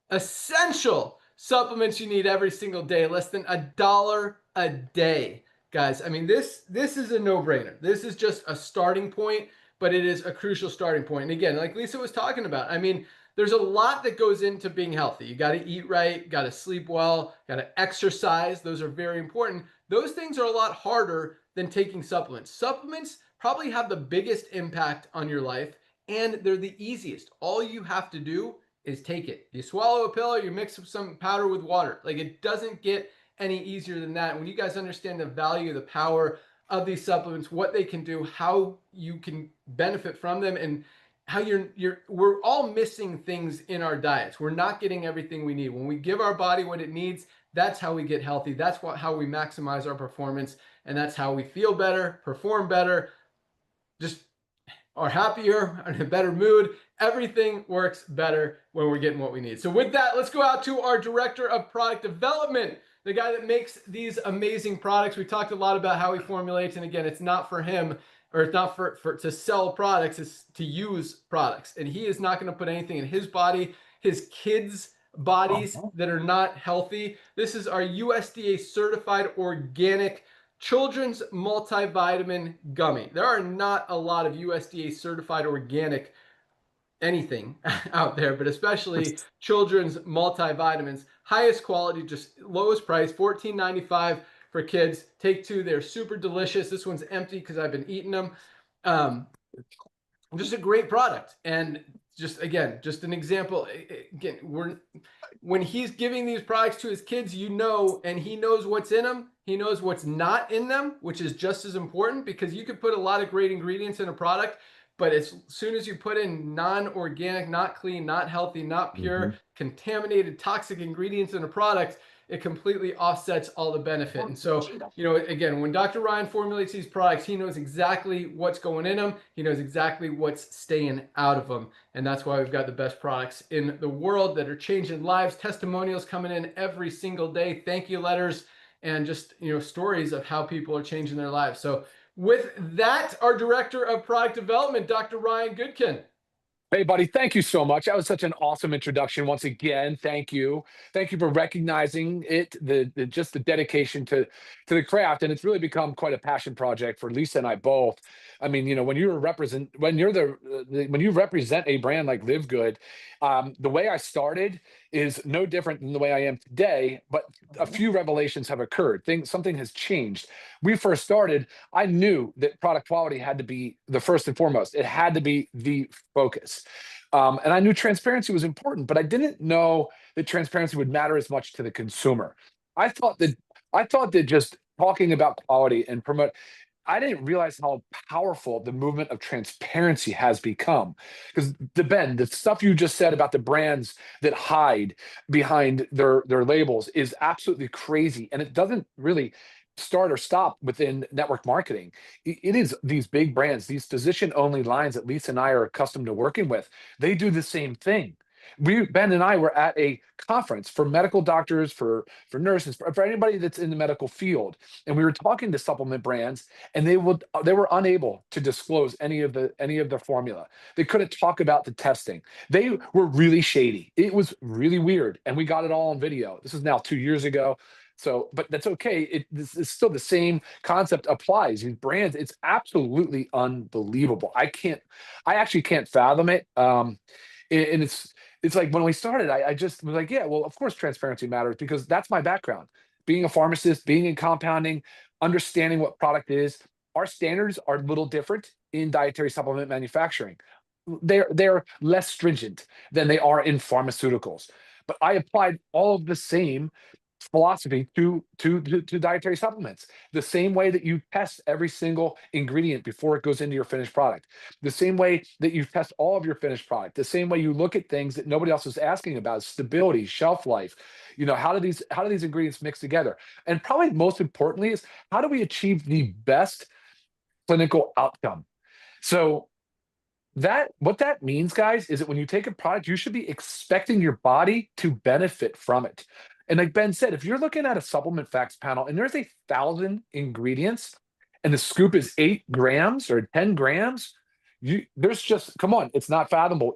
essential supplements you need every single day. Less than $1 a day. Guys, I mean, this is a no-brainer. This is just a starting point, but it is a crucial starting point. And again, like Lisa was talking about, I mean, there's a lot that goes into being healthy. You got to eat right, got to sleep well, got to exercise. Those are very important. Those things are a lot harder than taking supplements. Supplements probably have the biggest impact on your life, and they're the easiest. All you have to do is take it. You swallow a pill, or you mix some powder with water. Like, it doesn't get any easier than that. When you guys understand the value, the power of these supplements, what they can do, how you can benefit from them, and how we're all missing things in our diets. We're not getting everything we need. When we give our body what it needs, that's how we get healthy. That's how we maximize our performance, and that's how we feel better, perform better, just are happier, are in a better mood. Everything works better when we're getting what we need. So with that, let's go out to our Director of Product Development, the guy that makes these amazing products. We talked a lot about how he formulates, and again, it's not for him, or it's not for to sell products, it's to use products. And he is not going to put anything in his body, his kids' bodies that are not healthy. This is our USDA certified organic children's multivitamin gummy. There are not a lot of USDA certified organic anything out there, but especially children's multivitamins. Highest quality, just lowest price, $14.95 for kids. Take two. They're super delicious. This one's empty because I've been eating them. Just a great product. And just again, just an example. Again, when he's giving these products to his kids, and he knows what's in them. He knows what's not in them, which is just as important, because you could put a lot of great ingredients in a product, but as soon as you put in non-organic, not clean, not healthy, not pure, contaminated, toxic ingredients in a product, it completely offsets all the benefit. And so, again, when Dr. Ryan formulates these products, he knows exactly what's going in them. He knows exactly what's staying out of them. And that's why we've got the best products in the world that are changing lives, testimonials coming in every single day, thank you letters, and just, stories of how people are changing their lives. So with that, our Director of Product Development, Dr. Ryan Goodkin. Hey, buddy, thank you so much. That was such an awesome introduction. Once again, thank you. Thank you for recognizing it, just the dedication to the craft. And it's really become quite a passion project for Lisa and I both. I mean, when you represent a brand like LiveGood, the way I started is no different than the way I am today, but a few revelations have occurred. Something has changed. We first started, I knew that product quality had to be the first and foremost. It had to be the focus. And I knew transparency was important, but I didn't know that transparency would matter as much to the consumer. I thought that just talking about quality and promote, I didn't realize how powerful the movement of transparency has become. Because Ben, the stuff you just said about the brands that hide behind their labels is absolutely crazy. And it doesn't really start or stop within network marketing. It is these big brands, these physician-only lines that Lisa and I are accustomed to working with. They do the same thing. Ben and I were at a conference for medical doctors, for nurses, for anybody that's in the medical field, and we were talking to supplement brands, and they were unable to disclose any of the formula. They couldn't talk about the testing. They were really shady. It was really weird, and we got it all on video. This is now 2 years ago. So, but that's okay. It's still the same concept applies. These brands, it's absolutely unbelievable. I actually can't fathom it. And it's like when we started, I just was like, yeah, well, of course transparency matters, because that's my background. Being a pharmacist, being in compounding, understanding what product is. Our standards are a little different in dietary supplement manufacturing. They're less stringent than they are in pharmaceuticals. But I applied all of the same philosophy to dietary supplements, the same way that you test every single ingredient before it goes into your finished product, the same way that you test all of your finished product, the same way you look at things that nobody else is asking about: stability, shelf life. How do these ingredients mix together? And probably most importantly is, how do we achieve the best clinical outcome? So what that means, guys, is that when you take a product, you should be expecting your body to benefit from it. And like Ben said, if you're looking at a supplement facts panel and there's 1,000 ingredients and the scoop is 8 grams or 10 grams, come on, it's not fathomable.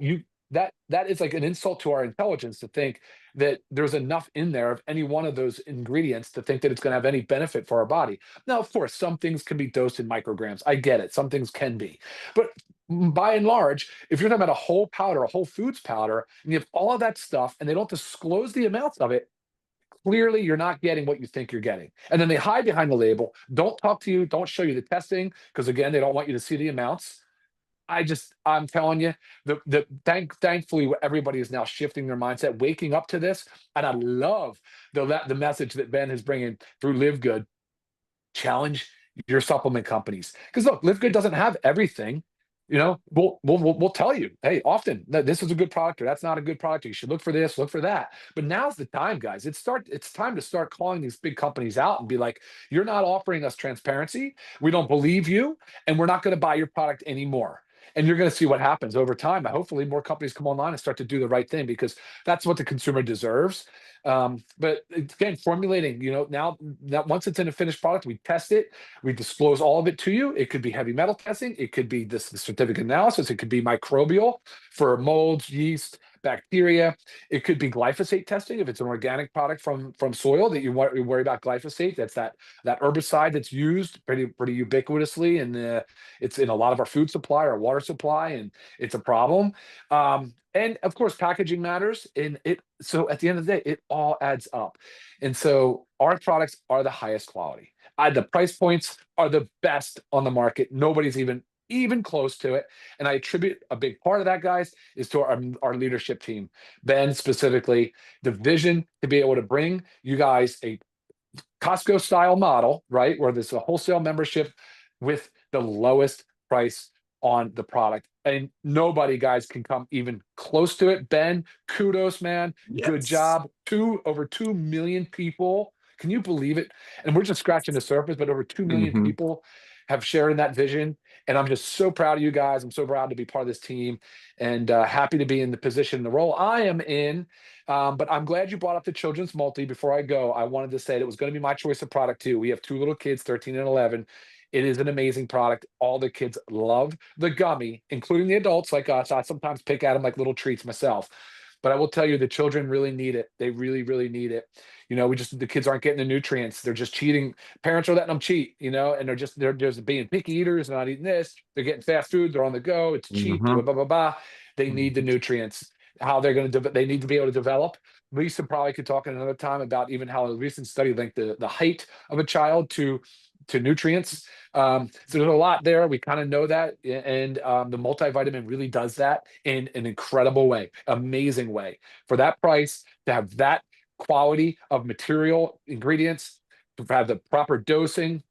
That is like an insult to our intelligence to think that there's enough in there of any one of those ingredients to think that it's going to have any benefit for our body. Now, of course, some things can be dosed in micrograms. I get it. Some things can be. But by and large, if you're talking about a whole powder, a whole foods powder, and you have all of that stuff and they don't disclose the amounts of it, clearly you're not getting what you think you're getting. And then they hide behind the label, don't talk to you, don't show you the testing, because again, they don't want you to see the amounts. I'm telling you, thankfully, everybody is now shifting their mindset, waking up to this. And I love the message that Ben is bringing through LiveGood. Challenge your supplement companies. Because look, LiveGood doesn't have everything. We'll tell you, hey, often that this is a good product or that's not a good product. You should look for this, look for that. But now's the time, guys. It's time to start calling these big companies out and be like, you're not offering us transparency. We don't believe you, and we're not going to buy your product anymore. And you're going to see what happens over time. Hopefully more companies come online and start to do the right thing, because that's what the consumer deserves. But again, formulating, now that once it's in a finished product, we test it, we disclose all of it to you. It could be heavy metal testing, it could be the certificate analysis, it could be microbial for molds, yeast, bacteria. It could be glyphosate testing if it's an organic product from soil that you worry about glyphosate. That's that herbicide that's used pretty ubiquitously, and it's in a lot of our food supply, our water supply, and it's a problem. And of course, packaging matters. And so at the end of the day, it all adds up. And so our products are the highest quality. The price points are the best on the market. Nobody's even close to it. And I attribute a big part of that, guys, is to our leadership team. Ben specifically, the vision to be able to bring you guys a Costco style model, right? Where there's a wholesale membership with the lowest price on the product. And nobody, guys, can come even close to it. Ben, kudos, man. Good Yes. job. Over 2 million people. Can you believe it? And we're just scratching the surface, but over 2 million Mhm. people have shared in that vision. And I'm just so proud of you guys. I'm so proud to be part of this team and happy to be in the position, the role I am in. But I'm glad you brought up the children's multi. Before I go, I wanted to say that it was going to be my choice of product too. We have 2 little kids, 13 and 11. It is an amazing product. All the kids love the gummy, including the adults like us. I sometimes pick at them like little treats myself. But I will tell you, the children really need it. They really, really need it. The kids aren't getting the nutrients. They're just cheating. Parents are letting them cheat, and they're just being picky eaters, not eating this. They're getting fast food. They're on the go. It's cheap. Blah, Mhm. blah, blah, blah. They need the nutrients. How they're going to, they need to be able to develop. Lisa probably could talk another time about even how a recent study linked the height of a child to nutrients. So there's a lot there. We kind of know that. And the multivitamin really does that in an incredible way, amazing way. For that price, to have that quality of material, ingredients, to have the proper dosing,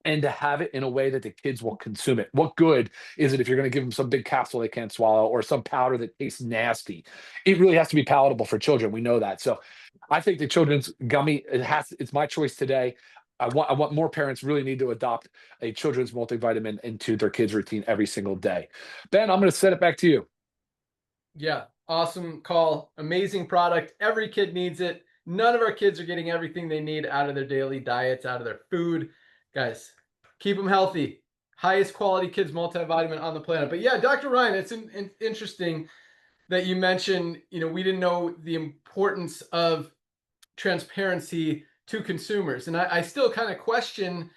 and to have it in a way that the kids will consume it. What good is it if you're going to give them some big capsule they can't swallow or some powder that tastes nasty? It really has to be palatable for children. We know that. So I think the children's gummy, it's my choice today. I want more parents really need to adopt a children's multivitamin into their kids' routine every single day. Ben, I'm going to send it back to you. Yeah, awesome call. Amazing product. Every kid needs it. None of our kids are getting everything they need out of their daily diets, out of their food. Guys, keep them healthy. Highest quality kids multivitamin on the planet. But yeah, Dr. Ryan, it's interesting that you mentioned, we didn't know the importance of transparency to consumers. And I still kind of question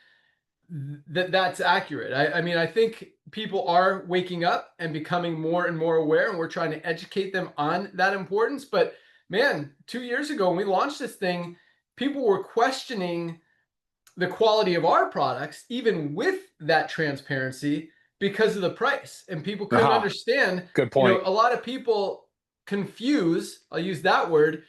that's accurate. I mean, I think people are waking up and becoming more and more aware, and we're trying to educate them on that importance. But man, 2 years ago when we launched this thing, people were questioning the quality of our products, even with that transparency, because of the price. And people couldn't Aha, understand, good point. a lot of people confuse, I'll use that word,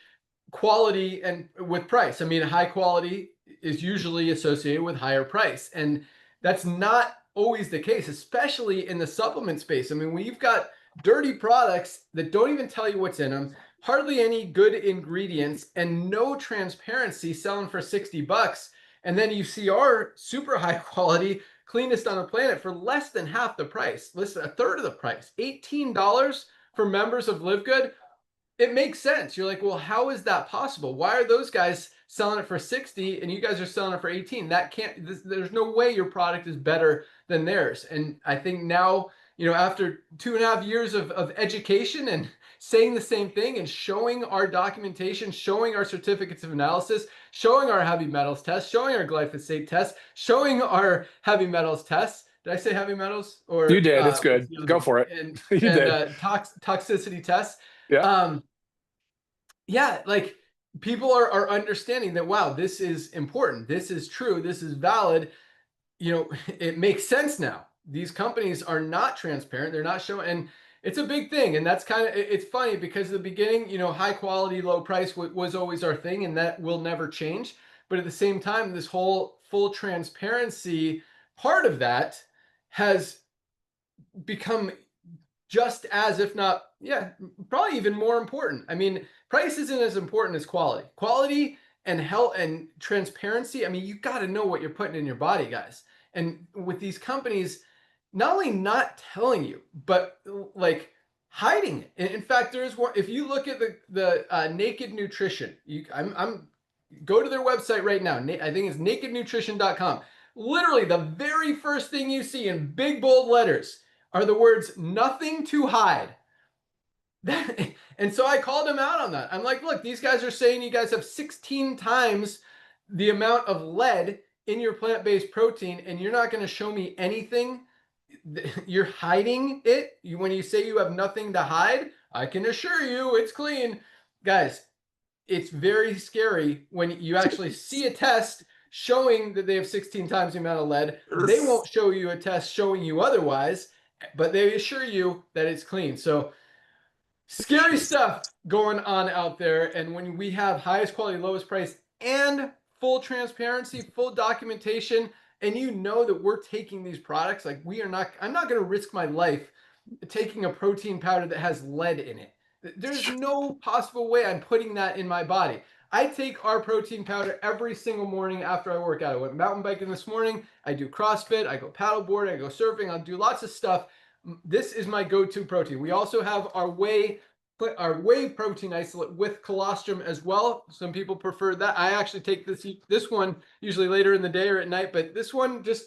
quality and with price. I mean, high quality is usually associated with higher price, and that's not always the case, especially in the supplement space. I mean, we've got dirty products that don't even tell you what's in them, hardly any good ingredients, and no transparency, selling for 60 bucks. And then you see our super high quality, cleanest on the planet for less than half the price. Listen, a third of the price, $18 for members of LiveGood. It makes sense. You're like, well, how is that possible? Why are those guys selling it for 60 and you guys are selling it for 18? That can't, there's no way your product is better than theirs. And I think now, after 2.5 years of education and saying the same thing and showing our documentation, showing our certificates of analysis, showing our heavy metals test, showing our glyphosate test, showing our heavy metals tests. Did I say heavy metals You or did. It's what's good. the other Go one? for it. And You did. toxicity tests. Yeah. Yeah, like people are understanding that, wow, this is important, this is true, this is valid. It makes sense now. These companies are not transparent, they're not showing, and it's a big thing. And that's kind of, it's funny because at the beginning, high quality low price was always our thing, and that will never change. But at the same time, this whole full transparency part of that has become just as, if not, yeah, probably even more important. I mean, price isn't as important as quality. Quality and health and transparency. I mean, you got to know what you're putting in your body, guys. And with these companies, not only not telling you, but like hiding it. In fact, there's one. If you look at the Naked Nutrition, I'm go to their website right now. I think it's nakednutrition.com. Literally, the very first thing you see in big bold letters are the words "nothing to hide." And so I called him out on that. I'm like, look, these guys are saying you guys have 16 times the amount of lead in your plant-based protein, and you're not going to show me anything. You're hiding it when you say you have nothing to hide. I can assure you it's clean. Guys, it's very scary when you actually see a test showing that they have 16 times the amount of lead. They won't show you a test showing you otherwise, but they assure you that it's clean. So scary stuff going on out there. And when we have highest quality, lowest price, and full transparency, full documentation, and you know that we're taking these products, like I'm not going to risk my life taking a protein powder that has lead in it. There's no possible way I'm putting that in my body. I take our protein powder every single morning after I work out. I went mountain biking this morning. I do CrossFit. I go paddleboarding. I go surfing. I'll do lots of stuff. This is my go-to protein. We also have our whey protein isolate with colostrum as well. Some people prefer that. I actually take this one usually later in the day or at night, but this one just,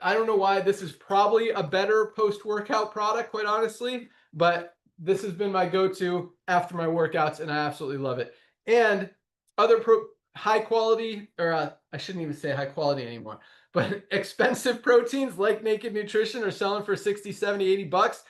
I don't know why. This is probably a better post-workout product, quite honestly, but this has been my go-to after my workouts, and I absolutely love it. And other high quality, or I shouldn't even say high quality anymore, but expensive proteins like Naked Nutrition are selling for 60, 70, 80 bucks.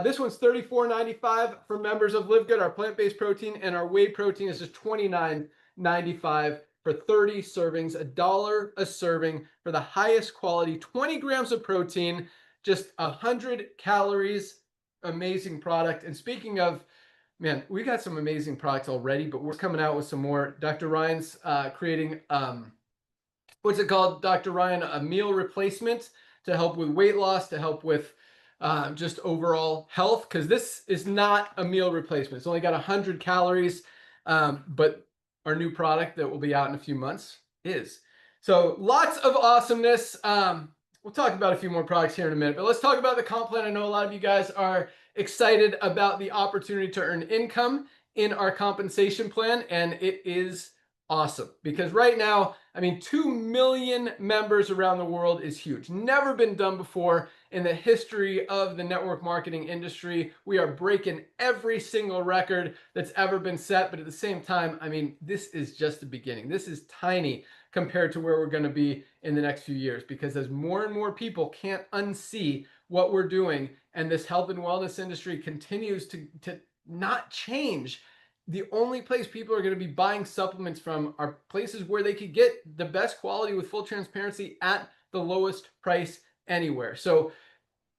This one's $34.95 for members of LiveGood. Our plant-based protein and our whey protein is just $29.95 for 30 servings, $1 a serving for the highest quality, 20 grams of protein, just 100 calories. Amazing product. And speaking of, man, we got some amazing products already, but we're coming out with some more. Dr. Ryan's creating, what's it called, Dr. Ryan? A meal replacement to help with weight loss, to help with just overall health, because this is not a meal replacement. It's only got 100 calories, but our new product that will be out in a few months is. So lots of awesomeness. We'll talk about a few more products here in a minute, but let's talk about the comp plan. I know a lot of you guys are excited about the opportunity to earn income in our compensation plan, and it is awesome because right now, I mean, 2 million members around the world is huge. Never been done before in the history of the network marketing industry. We are breaking every single record that's ever been set, but at the same time, I mean, this is just the beginning. This is tiny compared to where we're going to be in the next few years, because as more and more people can't unsee what we're doing, and this health and wellness industry continues to not change, the only place people are going to be buying supplements from are places where they could get the best quality with full transparency at the lowest price anywhere. So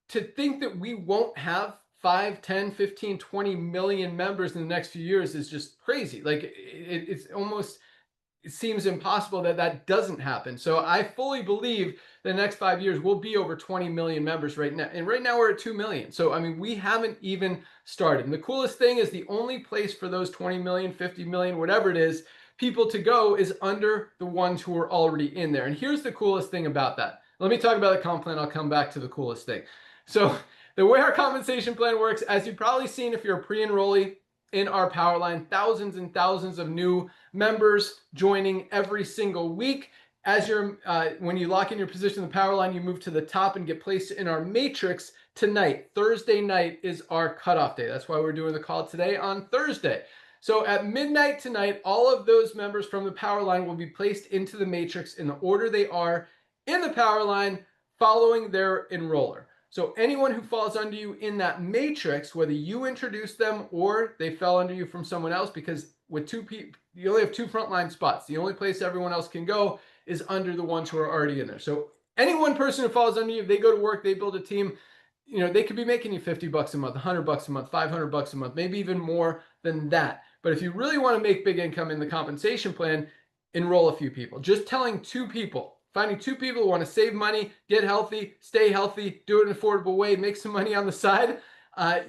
to think that we won't have 5, 10, 15, 20 million members in the next few years is just crazy. Like it's almost, it seems impossible that that doesn't happen. So I fully believe the next 5 years we'll be over 20 million members right now. And right now we're at 2 million. So, I mean, we haven't even started. And the coolest thing is the only place for those 20 million, 50 million, whatever it is, people to go is under the ones who are already in there. And here's the coolest thing about that. Let me talk about the comp plan. I'll come back to the coolest thing. So the way our compensation plan works, as you've probably seen if you're a pre-enrollee in our power line, thousands and thousands of new members joining every single week. As you're when you lock in your position in the power line, you move to the top and get placed in our matrix tonight. Thursday night is our cutoff day. That's why we're doing the call today on Thursday. So at midnight tonight, all of those members from the power line will be placed into the matrix in the order they are in the power line following their enroller. So anyone who falls under you in that matrix, whether you introduce them or they fell under you from someone else, because with 2 people, you only have 2 frontline spots. The only place everyone else can go is under the ones who are already in there. So any one person who falls under you, if they go to work, they build a team, you know, they could be making you 50 bucks a month, 100 bucks a month, 500 bucks a month, maybe even more than that. But if you really want to make big income in the compensation plan, enroll a few people. Just telling 2 people, finding 2 people who want to save money, get healthy, stay healthy, do it in an affordable way, make some money on the side,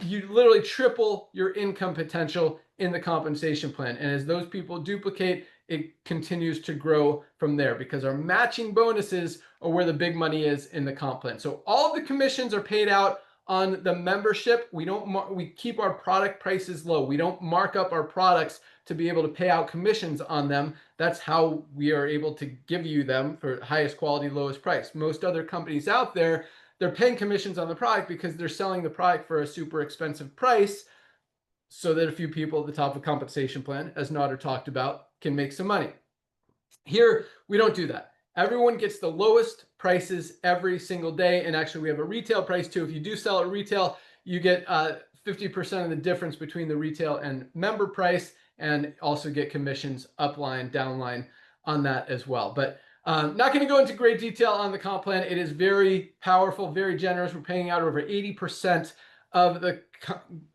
you literally triple your income potential in the compensation plan. And as those people duplicate, it continues to grow from there, because our matching bonuses are where the big money is in the comp plan. So all of the commissions are paid out on the membership. We keep our product prices low. We don't mark up our products to be able to pay out commissions on them. That's how we are able to give you them for highest quality, lowest price. Most other companies out there, they're paying commissions on the product because they're selling the product for a super expensive price so that a few people at the top of the compensation plan, as Nader talked about, can make some money. Here, we don't do that. Everyone gets the lowest prices every single day. And actually, we have a retail price too. If you do sell at retail, you get 50% of the difference between the retail and member price, and also get commissions upline, downline on that as well. But not going to go into great detail on the comp plan. It is very powerful, very generous. We're paying out over 80% of the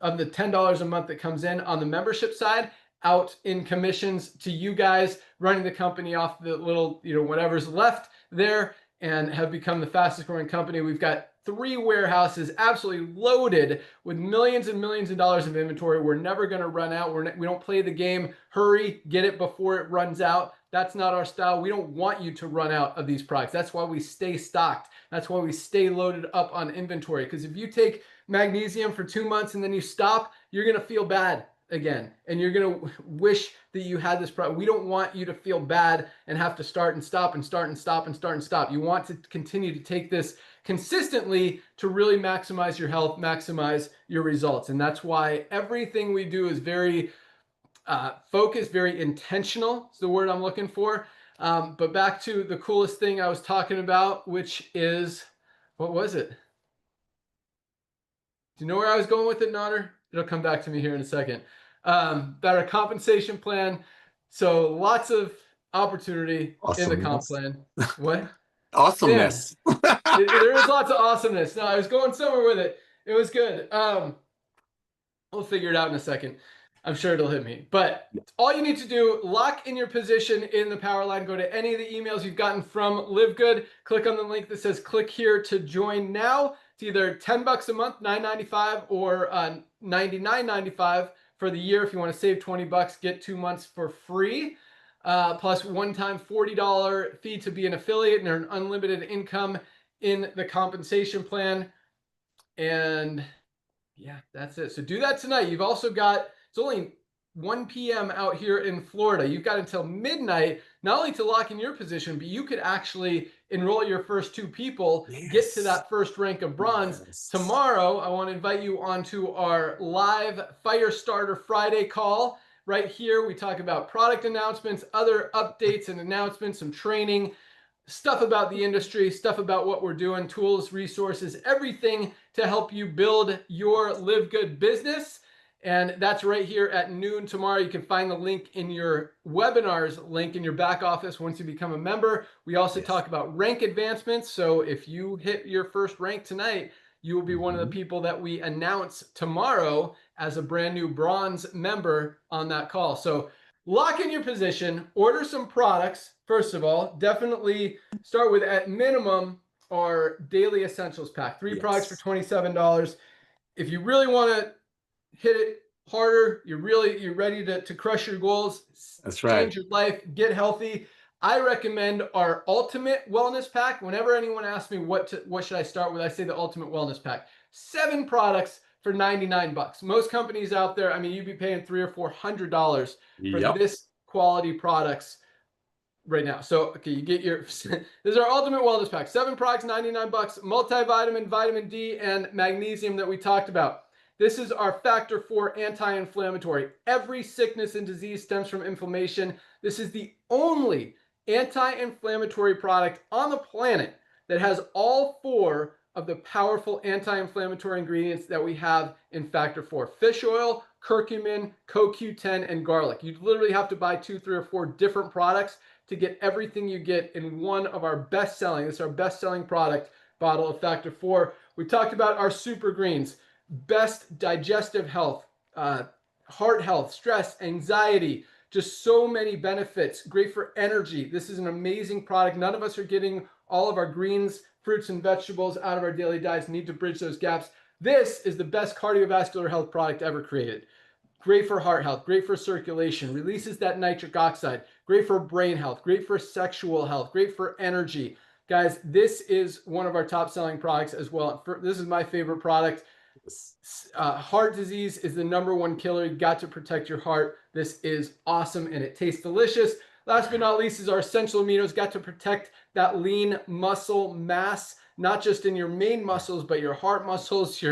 $10 a month that comes in on the membership side out in commissions to you guys, running the company off the little, whatever's left there, and have become the fastest growing company. We've got 3 warehouses absolutely loaded with millions and millions of dollars of inventory. We're never going to run out. We don't play the game, hurry, get it before it runs out. That's not our style. We don't want you to run out of these products. That's why we stay stocked. That's why we stay loaded up on inventory. Because if you take magnesium for 2 months and then you stop, you're going to feel bad again, and you're going to wish that you had this product. We don't want you to feel bad and have to start and stop and start and stop and start and stop. You want to continue to take this consistently to really maximize your health, maximize your results. And that's why everything we do is very focused, very intentional is the word I'm looking for. But back to the coolest thing I was talking about, which is, what was it? Do you know where I was going with it, Notter? It'll come back to me here in a second. Better compensation plan. So lots of opportunity in the comp plan. What? Awesomeness. Yeah. There is lots of awesomeness. No, I was going somewhere with it. It was good. We'll figure it out in a second. I'm sure it'll hit me. But all you need to do, lock in your position in the power line. Go to any of the emails you've gotten from LiveGood. Click on the link that says click here to join now. It's either $10 a month, $9.95, or $99.95 for the year. If you want to save $20, get 2 months for free, plus one-time $40 fee to be an affiliate and earn unlimited income in the compensation plan. And yeah, that's it. So do that tonight. You've also got, it's only 1 p.m. out here in Florida. You've got until midnight, not only to lock in your position, but you could actually enroll your first 2 people, get to that first rank of bronze. Yes. Tomorrow, I want to invite you onto our live Fire Starter Friday call. Right here, we talk about product announcements, other updates and announcements, some training, stuff about the industry, stuff about what we're doing, tools, resources, everything to help you build your LiveGood business. And that's right here at noon tomorrow. You can find the link in your webinars link in your back office once you become a member. We also talk about rank advancements. So if you hit your first rank tonight, you will be one of the people that we announce tomorrow as a brand new bronze member on that call. So lock in your position, order some products. First of all, definitely start with, at minimum, our daily essentials pack. 3 products for $27. If you really want to hit it harder, you're ready to crush your goals. That's right. Change your life, get healthy. I recommend our Ultimate Wellness Pack. Whenever anyone asks me what should I start with, I say the Ultimate Wellness Pack. 7 products for $99. Most companies out there, I mean, you'd be paying $300 or $400 for this quality products right now. So, okay, you get your, this is our Ultimate Wellness Pack. 7 products, $99, multivitamin, vitamin D, and magnesium that we talked about. This is our Factor 4 anti-inflammatory. Every sickness and disease stems from inflammation. This is the only anti-inflammatory product on the planet that has all 4 of the powerful anti-inflammatory ingredients that we have in Factor 4. Fish oil, curcumin, CoQ10, and garlic. You literally have to buy 2, 3, or 4 different products to get everything you get in one of our best-selling, this is our best-selling product bottle of Factor 4. We talked about our super greens. Best digestive health, heart health, stress, anxiety, just so many benefits. Great for energy. This is an amazing product. None of us are getting all of our greens, fruits, and vegetables out of our daily diets. Need to bridge those gaps. This is the best cardiovascular health product ever created. Great for heart health, great for circulation, releases that nitric oxide, great for brain health, great for sexual health, great for energy. Guys, this is one of our top selling products as well. This is my favorite product. Heart disease is the #1 killer. You got to protect your heart. This is awesome and it tastes delicious. Last but not least is our essential aminos. Got to protect that lean muscle mass, not just in your main muscles, but your heart muscles,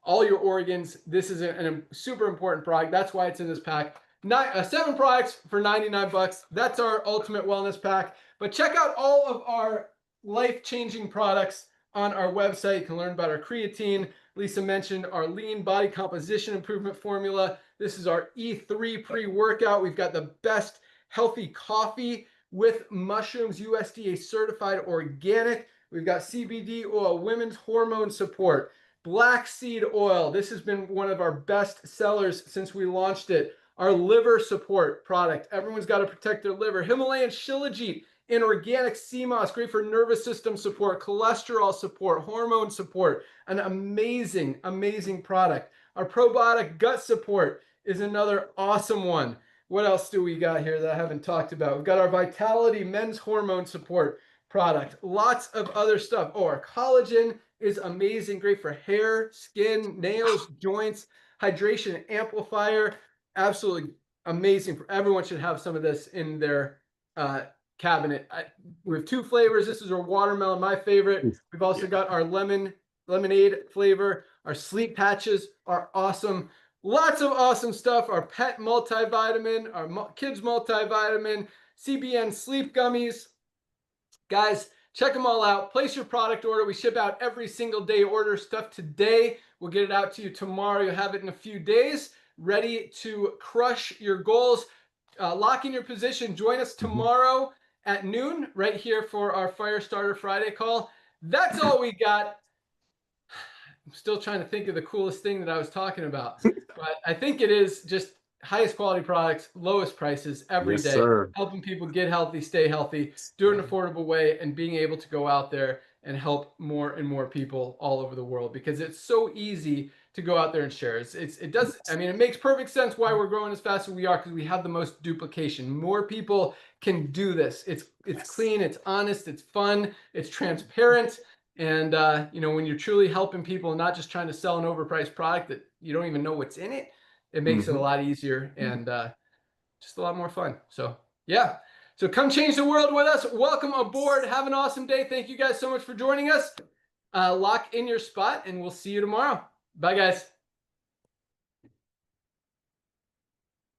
all your organs. This is a super important product. That's why it's in this pack. 7 products for $99. That's our Ultimate Wellness Pack. But check out all of our life-changing products on our website. You can learn about our creatine, Lisa mentioned our lean body composition improvement formula. This is our E3 pre-workout. We've got the best healthy coffee with mushrooms, USDA certified organic. We've got CBD oil, women's hormone support, black seed oil. This has been one of our best sellers since we launched it. Our liver support product. Everyone's got to protect their liver. Himalayan shilajit in organic sea moss, great for nervous system support, cholesterol support, hormone support. An amazing, amazing product. Our probiotic gut support is another awesome one. What else do we got here that I haven't talked about? We've got our Vitality men's hormone support product. Lots of other stuff. Oh, our collagen is amazing. Great for hair, skin, nails, joints, hydration amplifier. Absolutely amazing. Everyone should have some of this in their cabinet. We have 2 flavors. This is our watermelon, my favorite. We've also got our lemonade flavor. Our sleep patches are awesome. Lots of awesome stuff. Our pet multivitamin, our kids multivitamin, CBN sleep gummies. Guys, check them all out. Place your product order. We ship out every single day. Order stuff today. We'll get it out to you tomorrow. You'll have it in a few days. Ready to crush your goals. Lock in your position. Join us tomorrow at noon right here for our Firestarter Friday call. That's all we got. I'm still trying to think of the coolest thing that I was talking about, but I think it is just highest quality products, lowest prices every day, sir. helping people get healthy, stay healthy, do it in an affordable way, and being able to go out there and help more and more people all over the world, because it's so easy to go out there and share. It makes perfect sense why we're growing as fast as we are, because we have the most duplication. More people can do this. It's clean, it's honest, it's fun, it's transparent. And, when you're truly helping people and not just trying to sell an overpriced product that you don't even know what's in it, it makes it a lot easier and just a lot more fun. So, yeah. So come change the world with us. Welcome aboard. Have an awesome day. Thank you guys so much for joining us. Lock in your spot and we'll see you tomorrow. Bye, guys.